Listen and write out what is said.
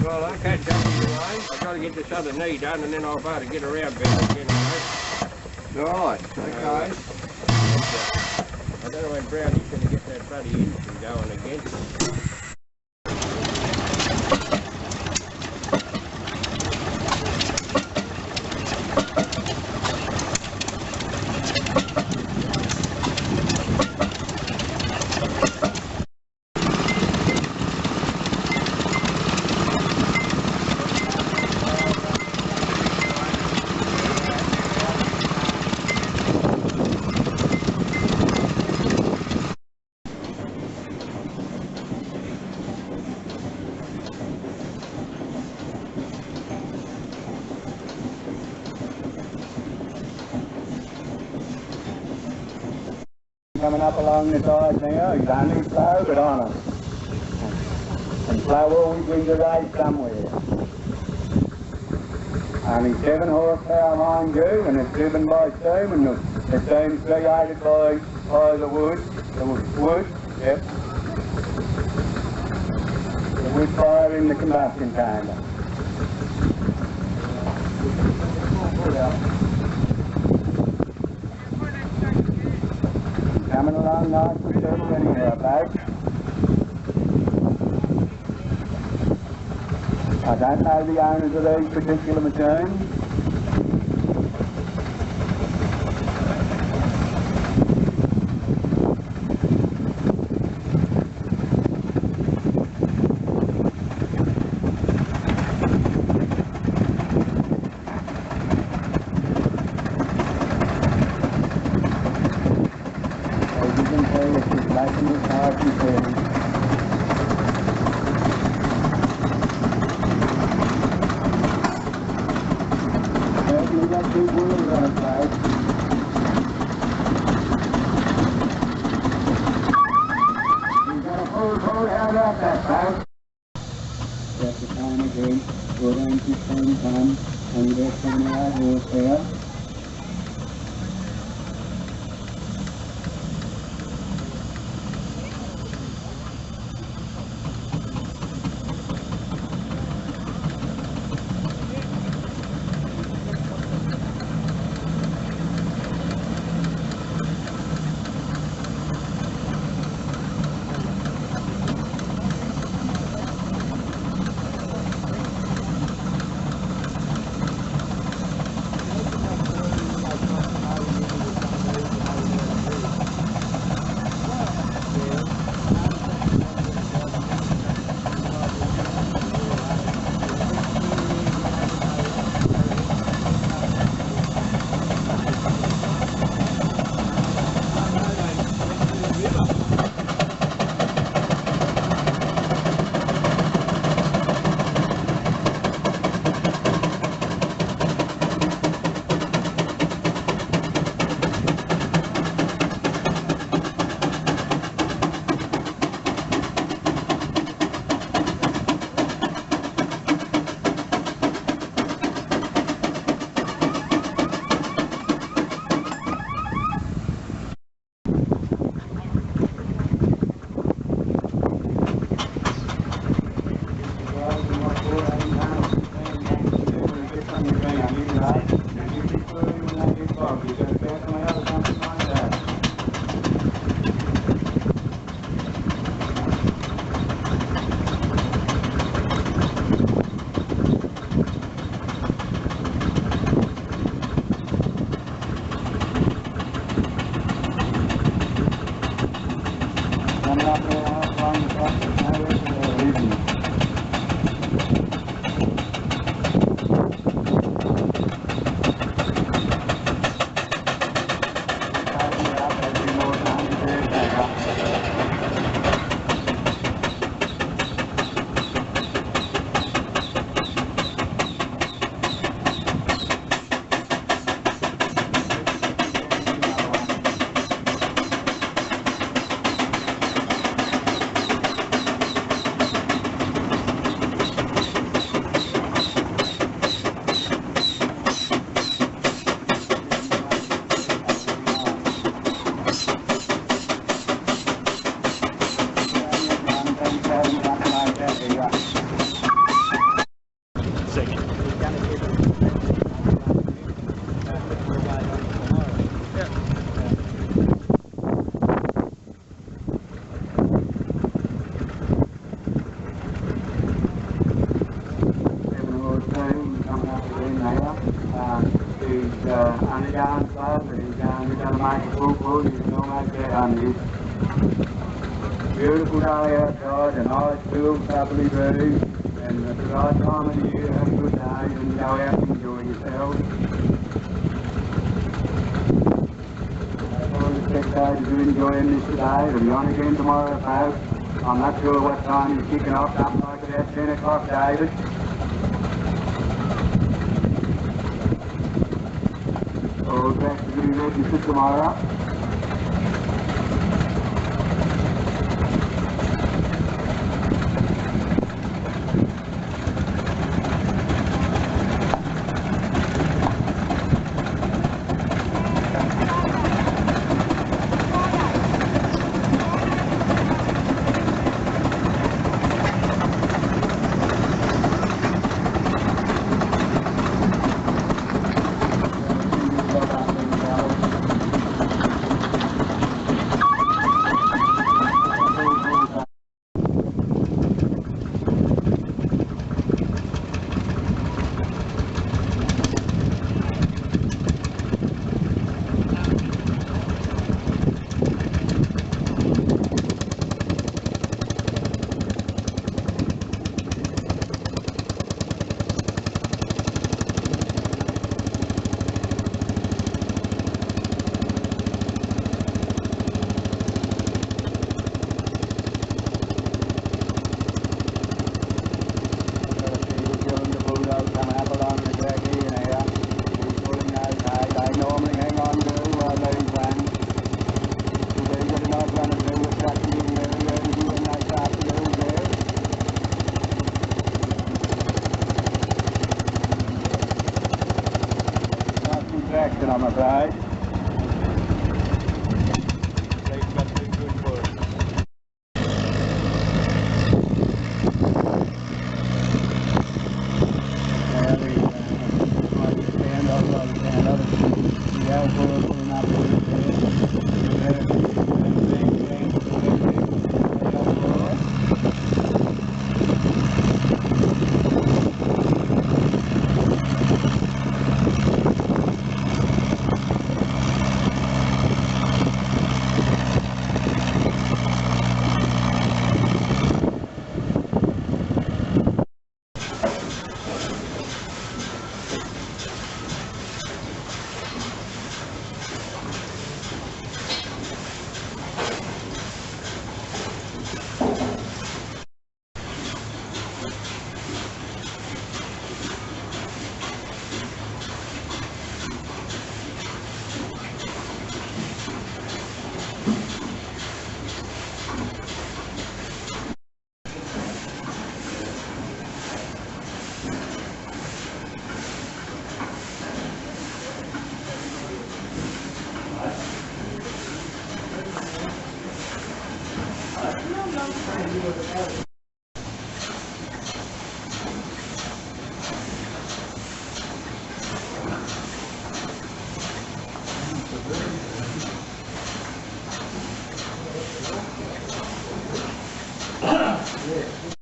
Well, I'll catch up with you, mate. I've got to get this other knee done and then I'll be able to get around better again, mate. Right, okay. I don't know when Brownie's going to get that bloody engine going again. Coming up along the side now, he's only slow but honest. And slow always wins a race somewhere. Only 7 horsepower mind you, and it's driven by steam, and the steam's created by the wood. The wood, yep. The wood fire in the combustion chamber. Coming along nice and steady anyhow, folks. I don't know the owners of these particular machines. That's the time again, 14-15 tons, and you 78 horsepower. on the downside, but he's down, we got a microphone, you know, like that on this. Beautiful day outside, a nice cool, happily breeze, and it's the right time of the year, have a good day, and go out and enjoy yourselves. All the spectators are enjoying this today. It'll be on again tomorrow about, I'm not sure what time you're kicking off, something like about 10 o'clock, David. All back to be ready for tomorrow. I'm afraid. They've got to be good for it. Stand up. Yeah, pulling up Yeah.